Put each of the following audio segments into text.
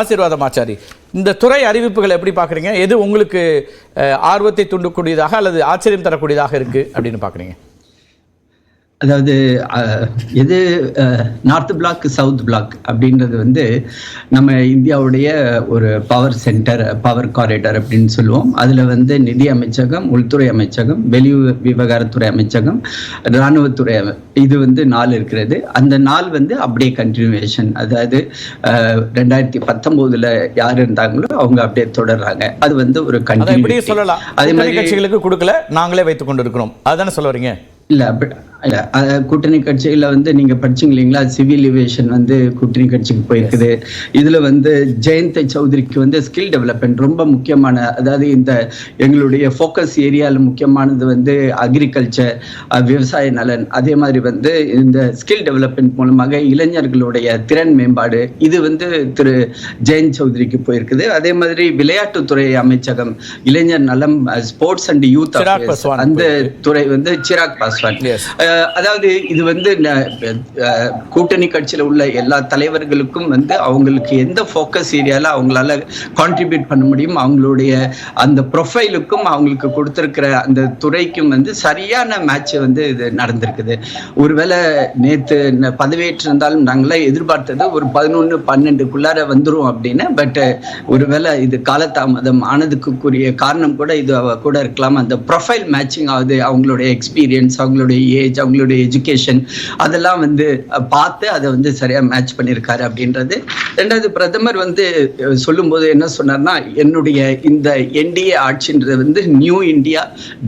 ஆசீர்வாதம் ஆச்சாரி, இந்த துறை அறிவிப்புகள் எப்படி பார்க்குறீங்க? எது உங்களுக்கு ஆர்வத்தை தூண்டக்கூடியதாக அல்லது ஆச்சரியம் தரக்கூடியதாக இருக்குது அப்படின்னு பார்க்குறீங்க? அதாவது எது நார்த் பிளாக் சவுத் பிளாக் அப்படின்றது வந்து நம்ம இந்தியாவுடைய ஒரு பவர் சென்டர், பவர் காரிடார் அப்படின்னு சொல்லுவோம். அதில் வந்து நிதி அமைச்சகம், உள்துறை அமைச்சகம், வெளி விவகாரத்துறை அமைச்சகம், இராணுவத்துறை, இது வந்து 4 இருக்கிறது. அந்த 4 வந்து அப்படியே கண்டினியூவேஷன். அதாவது 2019 யார் இருந்தாங்களோ அவங்க அப்படியே தொடர்றாங்க. அது வந்து ஒரு கண்டினியூ சொல்லலாம். அதே மாதிரி கட்சிகளுக்கு கொடுக்கல, நாங்களே வைத்துக் கொண்டு இருக்கிறோம், அதுதானே சொல்ல வரீங்க? இல்லை இல்லை, கூட்டணி கட்சியில் வந்து நீங்கள் படிச்சிங்க இல்லைங்களா, சிவில் ஏவியேஷன் வந்து கூட்டணி கட்சிக்கு போயிருக்குது. இதில் வந்து ஜெயந்த் சௌத்ரிக்கு வந்து ஸ்கில் டெவலப்மெண்ட் ரொம்ப முக்கியமான, அதாவது இந்த எங்களுடைய ஃபோக்கஸ் ஏரியாவில் முக்கியமானது வந்து அக்ரிகல்ச்சர், விவசாய நலன், அதே மாதிரி வந்து இந்த ஸ்கில் டெவலப்மெண்ட் மூலமாக இளைஞர்களுடைய திறன் மேம்பாடு, இது வந்து திரு ஜெயந்த் சௌத்ரிக்கு போயிருக்குது. அதே மாதிரி விளையாட்டுத்துறை அமைச்சகம், இளைஞர் நலம், ஸ்போர்ட்ஸ் அண்ட் யூத் அஃபேர்ஸ், அந்த துறை வந்து சிராக் பாஸ்வான். அதாவது இது வந்து கூட்டணி கட்சியில் உள்ள எல்லா தலைவர்களுக்கும் வந்து அவங்களுக்கு எந்த ஃபோக்கஸ் ஏரியால அவங்களால கான்ட்ரிபியூட் பண்ண முடியும், அவங்களுடைய அந்த ப்ரொஃபைலுக்கும் அவங்களுக்கு கொடுத்துருக்கிற அந்த துறைக்கும் வந்து சரியான மேட்ச் வந்து இது நடந்திருக்குது. ஒருவேளை நேற்று பதவியேற்றிருந்தாலும் நாங்களே எதிர்பார்த்தது ஒரு 11-12க்குள்ளார வந்துரும் அப்படின்னு. பட் ஒருவேளை இது காலதாமதம் ஆனதுக்குரிய காரணம் கூட இது கூட இருக்கலாம். அந்த ப்ரொஃபைல் மேட்சிங் ஆகுது, அவங்களுடைய எக்ஸ்பீரியன்ஸ், அவங்களுடைய ஏஜ், அவங்களுடைய எஜுகேஷன், அதெல்லாம் வந்து பார்த்து அதை வந்து சரியா மேட்ச் பண்ணியிருக்காரு அப்படின்றது. ரெண்டாவது, பிரதமர் வந்து சொல்லும்போது என்ன சொன்னார்னா, என்னுடைய இந்த என்டிஏ ஆட்சின்றது வந்து new India,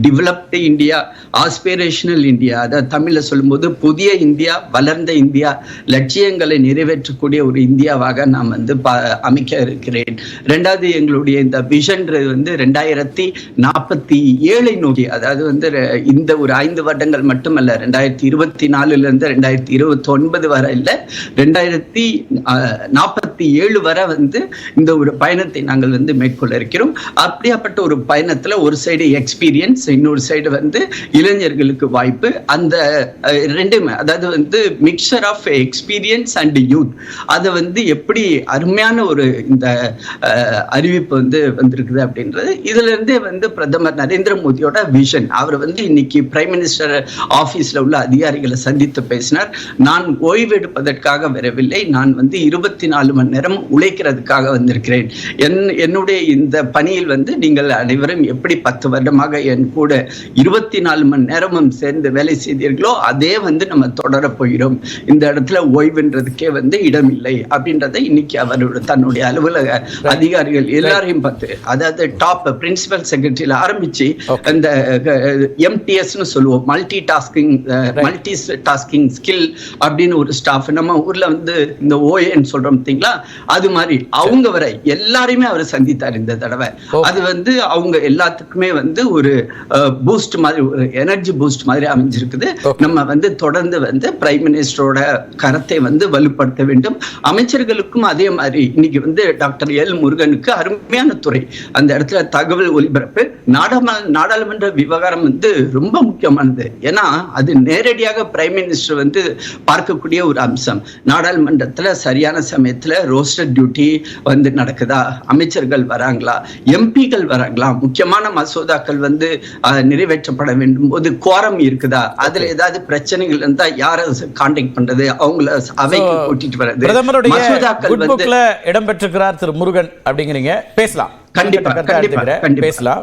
developed India, aspirational India, அதாவது தமிழில் சொல்லும்போது புதிய இந்தியா, வளர்ந்த இந்தியா, லட்சியங்களை நிறைவேற்றக்கூடிய ஒரு இந்தியாவாக நான் வந்து அமைக்க இருக்கிறேன். ரெண்டாவது, எங்களுடைய இந்த விஷன்றது வந்து 2047 நோக்கி, அதாவது வந்து இந்த ஒரு 5 வருடங்கள் மட்டுமல்ல, 2024 2029 வரை இல்லை, 2047 வரை வந்து இந்த ஒரு பயணத்தை நாங்கள் வந்து மேற்கொள்ள இருக்கிறோம். அப்படியாப்பட்ட ஒரு பயணத்துல ஒரு சைடு எக்ஸ்பீரியன்ஸ், இன்னொரு சைடு வந்து இளைஞர்களுக்கு வாய்ப்பு. அந்த ரெண்டுமே, அதாவது வந்து mixture of experience and youth, அதை வந்து எப்படி அருமையான ஒரு இந்த அறிவிப்பு வந்து வந்திருக்குது அப்படின்றது. இதுல இருந்தே வந்து பிரதமர் நரேந்திர மோடியோட விஷன். அவர் வந்து இன்னைக்கு பிரைம் மினிஸ்டர் ஆபீஸ்ல உள்ள அதிகாரிகளை சந்தித்து பேசினார். நான் ஓய்வு எடுப்பதற்காக வரவில்லை, நான் வந்து 24 மணி நேரம் உழைக்கிறதுக்காக வந்திருக்கிறேன். என்னுடைய இந்த பணியில் வந்து நீங்கள் அனைவரும் எப்படி 10 வருடமாக என் கூட 24 மணி நேரமும் சேர்ந்து வேலை செய்தீர்களோ அதே வந்து நம்ம தொடர போகிறோம். இந்த இடத்துல ஓய்வுன்றதுக்கே வந்து இடம் இல்லை அப்படின்றத இன்னைக்கு அவரோட தன்னுடைய அலுவலக அதிகாரிகள் எல்லாரையும் பார்த்து, அதாவது டாப் பிரின்சிபல் செக்ரட்டரியில ஆரம்பிச்சு அந்த எம்டிஎஸ்னு சொல்லுவோம், மல்டி டாஸ்கிங் ஸ்கில் அப்படின்னு ஒரு ஸ்டாஃப், நம்ம ஊர்ல வந்து இந்த ஓஏன்னு சொல்றோம் பார்த்தீங்களா, அது மாதிரி அவங்க வரை எல்லாரையுமே அவர் சந்தித்தார் இந்த தடவை. அது வந்து அவங்க எல்லாத்துக்குமே வந்து ஒரு பூஸ்ட் மாதிரி, ஒரு எனர்ஜி பூஸ்ட் மாதிரி அமைஞ்சிருக்குது. நம்ம வந்து தொடர்ந்து வந்து பிரைம் மினிஸ்டரோட கரத்தை வந்து வலுப்படுத்த வேண்டும். அமைச்சர்களுக்கும் அதே மாதிரி இன்னைக்கு வந்து டாக்டர் எல் முருகனுக்கு அருமையான துறை, அந்த இடத்துல தகவல் ஒலிபரப்பு, நாடாளுமன்ற விவகாரம் வந்து ரொம்ப முக்கியமானது. ஏன்னா அது நேரடியாக பிரைம் மினிஸ்டர் வந்து பார்க்கக்கூடிய ஒரு அம்சம். நாடாளுமன்றத்தில் சரியான சமயத்தில் ரோஸ்டர் டியூட்டி வந்து நடக்குதா, அமைச்சர்கள் வராங்களா, எம்பிக்கள் வராங்களா, முக்கியமான மசோதாக்கள் வந்து நிறைவேற்றப்பட வேண்டும் போது குவாரம் இருக்குதா, அதுல ஏதாவது பிரச்சனைகள் இருந்தா யாரை கான்டாக்ட் பண்றது, அவங்கள அவைக்கு கூட்டிட்டு வர்றது. மசோதாக்கள் வந்து இடம்பெற்றிருக்கிறார் திரு முருகன் அப்படிங்கிறீங்க, பேசலாம். பேசலாம்.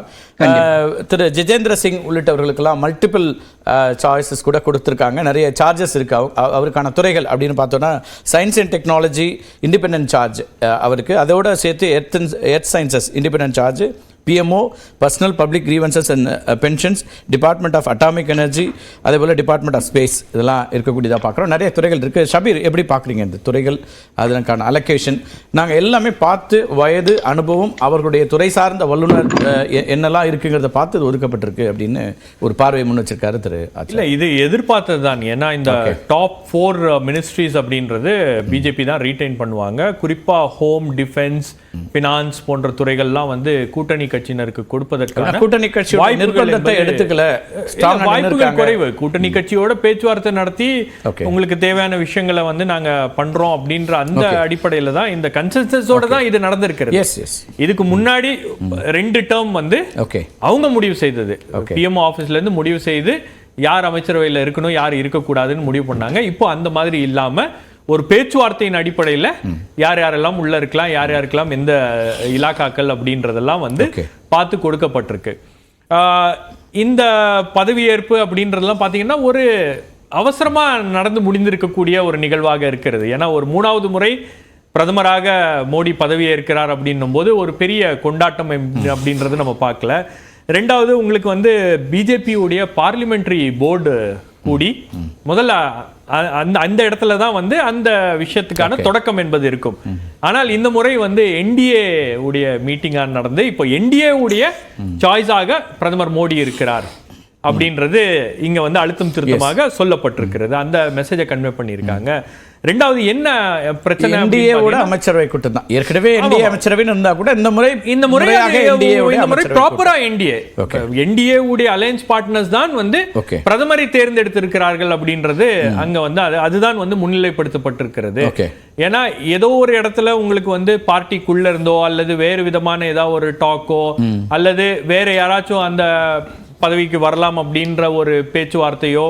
திரு ஜிதேந்திர சிங் உள்ளிட்டவர்களுக்கெல்லாம் மல்டிபிள் சாய்ஸஸ் கூட கொடுத்துருக்காங்க, நிறைய சார்ஜஸ் இருக்கு அவருக்கான துறைகள் அப்படின்னு பார்த்தோன்னா. Science and technology independent charge அவருக்கு, அதோட சேர்த்து earth sciences independent charge, PMO personnel public grievances and pensions, department of atomic energy, அதே போல் டிபார்ட்மெண்ட் ஆஃப் ஸ்பேஸ், இதெல்லாம் இருக்கக்கூடியதாக பார்க்குறோம். நிறைய துறைகள் இருக்குது. ஷபீர், எப்படி பார்க்குறீங்க இந்த துறைகள், அதற்கான அலோகேஷன்? நாங்கள் எல்லாமே பார்த்து வயது, அனுபவம், அவர்களுடைய துறை சார்ந்த வல்லுநர் என்னெல்லாம் இருக்குங்கிறத பார்த்து இது ஒதுக்கப்பட்டிருக்கு அப்படின்னு ஒரு பார்வையை முன் வச்சிருக்காரு திரு. இல்லை, இது எதிர்பார்த்தது தான். ஏன்னா இந்த டாப் 4 மினிஸ்ட்ரிஸ் அப்படின்றது பிஜேபி தான் ரீட்டைன் பண்ணுவாங்க. குறிப்பாக ஹோம், டிஃபென்ஸ், பினான்ஸ் போன்ற துறைகள்லாம் வந்து கூட்டணி கட்சியினருக்கு கொடுப்பதற்கான கூட்டணி கட்சியோட நிர்பந்தத்தை எடுத்துக்கல, வாய்ப்புகள் குறைவு. கூட்டணி கட்சியோட பேச்சுவார்த்தை நடத்தி உங்களுக்கு தேவையான விஷயங்களை வந்து நாங்க பண்றோம் அப்படின்ற அந்த அடிப்படையில தான் இந்த கன்சென்சஸோட தான் இது நடந்திருக்கிறது. இதுக்கு முன்னாடி 2 டேர்ம் வந்து அவங்க முடிவு செய்தது, பிஎம்ஓ ஆபீஸ்ல இருந்து முடிவு செய்து யார் அமைச்சரவையில் இருக்கணும் யார் இருக்கக்கூடாதுன்னு முடிவு பண்ணாங்க. இப்போ அந்த மாதிரி இல்லாம ஒரு பேச்சுவார்த்தையின் அடிப்படையில் யார் யாரெல்லாம் உள்ள இருக்கலாம், யார் யாருக்கெல்லாம் எந்த இலாக்காக்கள் அப்படின்றதெல்லாம் வந்து பார்த்து கொடுக்கப்பட்டிருக்கு. இந்த பதவியேற்பு அப்படின்றதெல்லாம் பார்த்தீங்கன்னா ஒரு அவசரமா நடந்து முடிந்திருக்கக்கூடிய ஒரு நிகழ்வாக இருக்கிறது. ஏன்னா ஒரு 3வது முறை பிரதமராக மோடி பதவியேற்கிறார் அப்படின்னும் போது ஒரு பெரிய கொண்டாட்டம் அப்படின்றது நம்ம பார்க்கல. 2வது உங்களுக்கு வந்து பிஜேபியுடைய பார்லிமெண்டரி போர்டு கூடி முதல்ல அந்த இடத்துல தான் வந்து அந்த விஷயத்துக்கான தொடக்கம் என்பது இருக்கும். ஆனால் இந்த முறை வந்து என்டிஏ உடைய மீட்டிங்கா நடந்து இப்போ என்டிஏ உடைய சாய்ஸாக பிரதமர் மோடி இருக்கிறார் அப்படின்றது இங்க வந்து அழுத்தம் திருத்தமாக சொல்லப்பட்டிருக்கிறது. அந்த மெசேஜை கன்வே பண்ணியிருக்காங்க. 2வது என்ன பிரச்சனை, என்டிஏவோட அமைச்சரவை கூட்டம் தான். ஏற்கனவே என்டிஏ அமைச்சரவை இருந்தா கூட இந்த முறை ப்ராப்பரா என்டிஏ உடைய அலையன்ஸ் பார்ட்னர்ஸ் தான் வந்து பிரதமரை தேர்ந்தெடுத்திருக்கிறார்கள் அப்படின்றது அங்க வந்து அதுதான் வந்து முன்னிலைப்படுத்தப்பட்டிருக்கிறது. ஏன்னா ஏதோ ஒரு இடத்துல உங்களுக்கு வந்து பார்ட்டிக்குள்ள இருந்தோ அல்லது வேறு விதமான ஏதாவது ஒரு டாக்கோ அல்லது வேற யாராச்சும் அந்த பதவிக்கு வரலாம் அப்படின்ற ஒரு பேச்சுவார்த்தையோ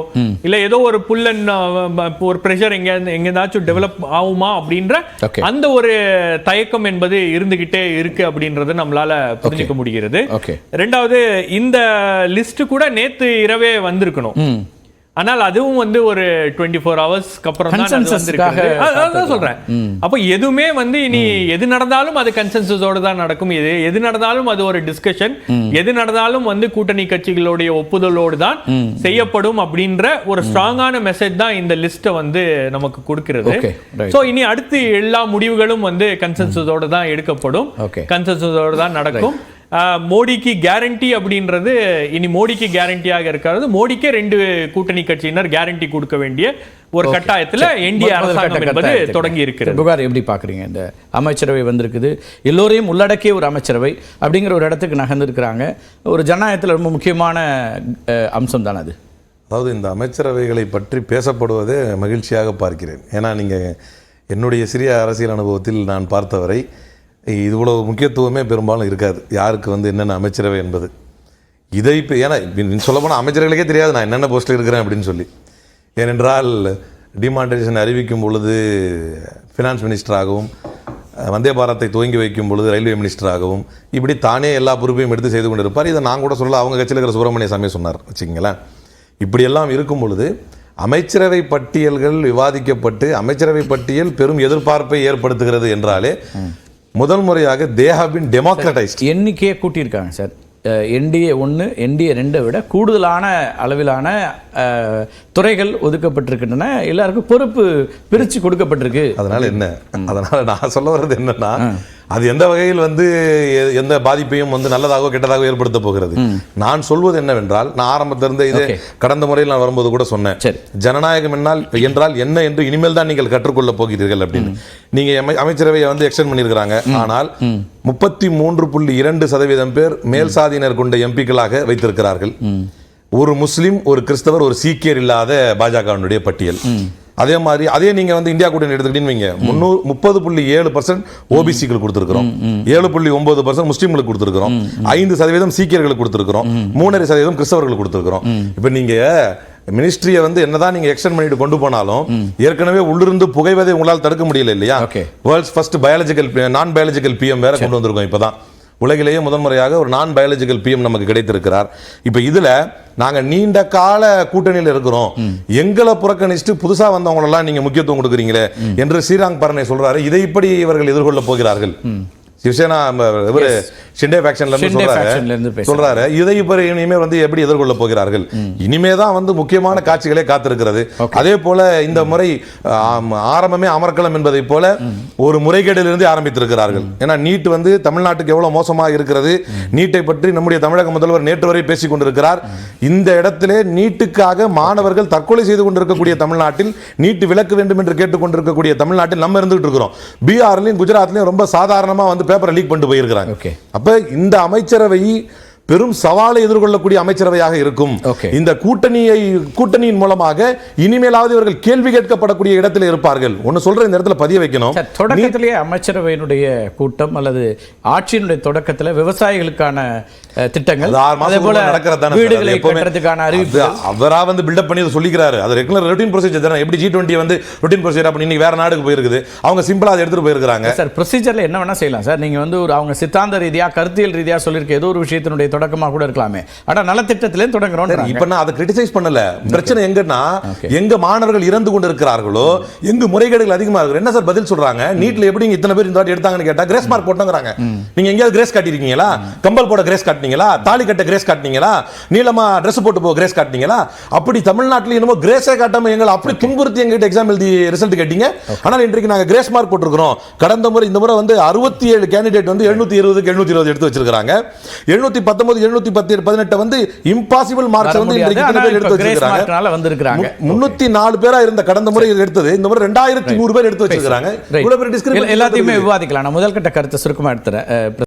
இல்ல ஏதோ ஒரு ஒரு பிரஷர் எங்கேயாச்சும் டெவலப் ஆகுமா அப்படின்ற அந்த ஒரு தயக்கம் என்பது இருந்துகிட்டே இருக்கு அப்படின்றது நம்மளால புரிஞ்சுக்க முடிகிறது. 2வது இந்த லிஸ்ட் கூட நேத்து இரவே வந்திருக்கணும். ஆனால் அதுவும் வந்து ஒரு 24 ஹவர்ஸ்க்கு அப்புறம் தான் சொல்றேன். அப்ப எதுவுமே வந்து இனி எது நடந்தாலும் அது கன்சென்சஸோட தான் நடக்கும். எது நடந்தாலும் அது ஒரு டிஸ்கஷன், எது நடந்தாலும் வந்து கூட்டணி கட்சிகளுடைய ஒப்புதலோடு தான் செய்யப்படும் அப்படின்ற ஒரு ஸ்ட்ராங்கான மெசேஜ் தான் இந்த லிஸ்ட்டை வந்து நமக்கு கொடுக்கிறது. சோ இனி அடுத்து எல்லா முடிவுகளும் வந்து கன்சென்சஸோட தான் எடுக்கப்படும், கன்சென்சஸோட தான் நடக்கும். மோடிக்கு கேரண்டி அப்படின்றது இனி மோடிக்கு கேரண்டியாக இருக்கிறது. மோடிக்கே 2 கூட்டணி கட்சியினர் கேரண்டி கொடுக்க வேண்டிய ஒரு கட்டாயத்தில் என்டிஏ அரசாங்கம் என்பது தொடங்கி இருக்கிறது. புகார் எப்படி பாக்குறீங்க? இந்த அமைச்சரவை வந்திருக்குது, எல்லோரையும் உள்ளடக்கிய ஒரு அமைச்சரவை அப்படிங்கிற ஒரு இடத்துக்கு நகர்ந்திருக்கிறாங்க. ஒரு ஜனநாயகத்தில் ரொம்ப முக்கியமான அம்சம் தானே அது. அதாவது இந்த அமைச்சரவைகளை பற்றி பேசப்படுவதே மகிழ்ச்சியாக பார்க்கிறேன். ஏன்னா நீங்கள் என்னுடைய சிறிய அரசியல் அனுபவத்தில் நான் பார்த்தவரை இவ்வளோ முக்கியத்துவமே பெரும்பாலும் இருக்காது யாருக்கு வந்து என்னென்ன அமைச்சரவை என்பது. இதை இப்போ ஏன்னா சொல்லப்போனால் அமைச்சர்களுக்கே தெரியாது நான் என்னென்ன போஸ்ட்டில் இருக்கிறேன் அப்படின்னு சொல்லி. ஏனென்றால் டிமானிட்டைசேஷன் அறிவிக்கும் பொழுது ஃபினான்ஸ் மினிஸ்டராகவும், வந்தே பாரத்தை துவங்கி வைக்கும் பொழுது ரயில்வே மினிஸ்டராகவும், இப்படி தானே எல்லா பொறுப்பையும் எடுத்து செய்து கொண்டு இருப்பார். இதை நான் கூட சொல்ல அவங்க கட்சியில் இருக்கிற சுப்பிரமணிய சாமி சொன்னார் வச்சுக்கிங்களேன். இப்படியெல்லாம் இருக்கும் பொழுது அமைச்சரவை பட்டியல்கள் விவாதிக்கப்பட்டு அமைச்சரவை பட்டியல் பெரும் எதிர்பார்ப்பை ஏற்படுத்துகிறது என்றாலே முதல் முறையாக தே ஹேவ் பீன் டெமோக்ரடைஸ்ட். எண்ணிக்கையை கூட்டியிருக்காங்க சார். என்டிஏ 1 என்டிஏ 2 விட கூடுதலான அளவிலான துறைகள் ஒதுக்கப்பட்டிருக்கின்றன. எல்லாருக்கும் பொறுப்பு பிரித்து கொடுக்கப்பட்டிருக்கு. அதனால என்ன, அதனால நான் சொல்ல வர்றது என்னன்னா அது எந்த வகையில் வந்து எந்த பாதிப்பையும் வந்து நல்லதாகவோ கெட்டதாகவோ ஏற்படுத்த போகிறது. நான் சொல்வது என்னவென்றால் நான் ஆரம்பத்திலிருந்து இது கடந்த முறையில் நான் வரும்போது கூட சொன்னேன், ஜனநாயகம் என்றால் என்ன என்று இனிமேல் தான் நீங்கள் கற்றுக்கொள்ள போகிறீர்கள் அப்படின்னு. நீங்க அமைச்சரவையை வந்து எக்ஸ்டெண்ட் பண்ணியிருக்கிறாங்க. ஆனால் 33.2% பேர் மேல் சாதியினர் கொண்ட எம்பிக்களாக வைத்திருக்கிறார்கள். ஒரு முஸ்லிம், ஒரு கிறிஸ்தவர், ஒரு சீக்கியர் இல்லாத பாஜகவினுடைய பட்டியல். அதே மாதிரி அதே நீங்க வந்து இந்தியா கூட்டணி எடுத்துக்கிட்டீங்க 30.7% ஓபிசிகள் கொடுத்திருக்கிறோம், 7.9% முஸ்லிம்களுக்கு கொடுத்திருக்கிறோம், 5% சீக்கியர்களுக்கு கொடுத்திருக்கிறோம், 3.5% கிறிஸ்தவர்களுக்கு கொடுத்திருக்கிறோம். இப்ப நீங்க மினிஸ்ட்ரியை வந்து என்னதான் நீங்க எக்ஸ்டெண்ட் பண்ணிட்டு கொண்டு போனாலும் ஏற்கனவே உள்ளிருந்து புகைவதை உங்களால் தடுக்க முடியல இல்லையா? வேர்ல்ட்ஸ் ஃபர்ஸ்ட் நான் பயாலஜிக்கல் பிஎம் வேற கொண்டு வந்திருக்கோம். இப்பதான் உலகிலேயே முதன்முறையாக ஒரு நான் பயாலஜிக்கல் பிஎம் நமக்கு கிடைத்திருக்கிறார். இப்ப இதுல நாங்க நீண்ட கால கூட்டணியில் இருக்கிறோம், எங்களை புறக்கணிச்சுட்டு புதுசா வந்தவங்களெல்லாம் நீங்க முக்கியத்துவம் கொடுக்குறீங்களே என்று ஸ்ரீராங் பரணை சொல்றாரு. இதை இப்படி இவர்கள் எதிர்கொள்ள போகிறார்கள். சிவசேனா இவரு ஷிண்டே ஃபேக்ஷன்ல இருந்து சொல்றாரு. இதை இப்ப இனிமே வந்து எப்படி எதிர்கொள்ள போகிறார்கள்? இனிமேதான் வந்து முக்கியமான காட்சிகளே காத்திருக்கிறது. அதே போல இந்த முறை ஆரம்பமே அமர்க்களம் என்பதை போல ஒரு முறைகேடிலிருந்து ஆரம்பித்திருக்கிறார்கள். ஏன்னா நீட் வந்து தமிழ்நாட்டுக்கு எவ்வளவு மோசமாக இருக்கிறது, நீட்டை பற்றி நம்முடைய தமிழக முதல்வர் நேற்று வரை பேசிக் கொண்டிருக்கிறார். இந்த இடத்திலே நீட்டுக்காக மாணவர்கள் தற்கொலை செய்து கொண்டிருக்கக்கூடிய தமிழ்நாட்டில், நீட்டு விலக்க வேண்டும் என்று கேட்டுக்கொண்டிருக்கக்கூடிய தமிழ்நாட்டில் நம்ம இருந்துகிட்டு இருக்கிறோம். பீகார்லயும் குஜராத்லயும் ரொம்ப சாதாரணமா வந்து ஒரு பேப்பரை லீக் பண்ணிட்டு போயிருக்கிறாங்க. ஓகே. அப்ப இந்த அமைச்சரவை பெரும் சவாலை எதிர்கொள்ளக்கூடிய அமைச்சரவையாக இருக்கும். இந்த கூட்டணியின் மூலமாக இனிமேலாவது இவர்கள் கேள்வி கேட்கப்படக்கூடிய இடத்தில் இருப்பார்கள். ஒன்னு சொல்ற இந்த இடத்துல பதிய வைக்கணும். தொடக்கத்திலேயே அமைச்சரவையினுடைய கூட்டம் அல்லது ஆட்சியினுடைய தொடக்கத்துல விவசாயிகளுக்கான திட்டங்கள் அதே போல வீடுகளை கட்டுறதுக்கான அறிவிப்பு அவரா வந்து பில்டப் பண்ணி சொல்லிக்கிறாரு. அது ரெகுலர் ரொட்டீன் ப்ரொசீஜர் தானே. எப்படி G20 வந்து ரொட்டீன் ப்ரொசீஜர் அப்படி இன்னைக்கு வேற நாடுக்கு போயிருக்குது, அவங்க சிம்பிளா அதை எடுத்துட்டு போயிருக்காங்க. சார் ப்ரொசீஜர்ல என்ன வேணா செய்யலாம் சார். நீங்க வந்து அவங்க சித்தாந்த ரீதியா கருத்தியல் ரீதியா சொல்லிருக்க ஏதோ ஒரு விஷயத்தினுடைய தொடக்கமா கூட இருக்கலாமே. ஆனா நலத்திட்டத்திலே தொடங்குறோம். இப்ப நான் அதை கிரிட்டிசைஸ் பண்ணல. பிரச்சனை எங்கன்னா எங்க மாணவர்கள் இறந்து கொண்டு இருக்கிறார்களோ, எங்க முறைகேடுகள் அதிகமா இருக்கு. என்ன சார் பதில் சொல்றாங்க? நீட்ல எப்படி இத்தனை பேர் இந்த வாட்டி எடுத்தாங்கன்னு கேட்டா கிரேஸ் மார்க் போட்டாங்கறாங்க. நீங்க எங்கயாவது கிரேஸ் காட்டிருக்கீங்களா? கம்பல் போட கிரேஸ் காட்டினீங்களா? தாலி கட்ட கிரேஸ் காட்டினீங்களா? நீளமா Dress போட்டு போ கிரேஸ் காட்டினீங்களா? அப்படி தமிழ்நாட்டில் என்னமோ கிரேஸே காட்டாம எங்களை அப்படி துன்புறுத்தி எங்கிட்ட எக்ஸாம் எழுதி ரிசல்ட் கேட்டீங்க. ஆனால் இன்றைக்கு நாங்க கிரேஸ் மார்க் போட்டிருக்கிறோம். கடந்த முறை இந்த முறை வந்து 67 கேண்டிடேட் வந்து 720க்கு 720 எடுத்து வச்சிருக்காங்க. 719 718 வந்து இம்பாசிபிள் மார்க்ஸ் வந்து இன்றைக்கு இத்தனை பேர் எடுத்து வச்சிருக்காங்க. 304 பேரா இருந்த கடந்த முறை எடுத்தது இந்த முறை 2100 பேர் எடுத்து வச்சிருக்காங்க. எல்லாத்தையுமே விவாதிக்கலாம். நான் முதல் கட்ட கருத்தை சுருக்கமா எடுத்துறேன்.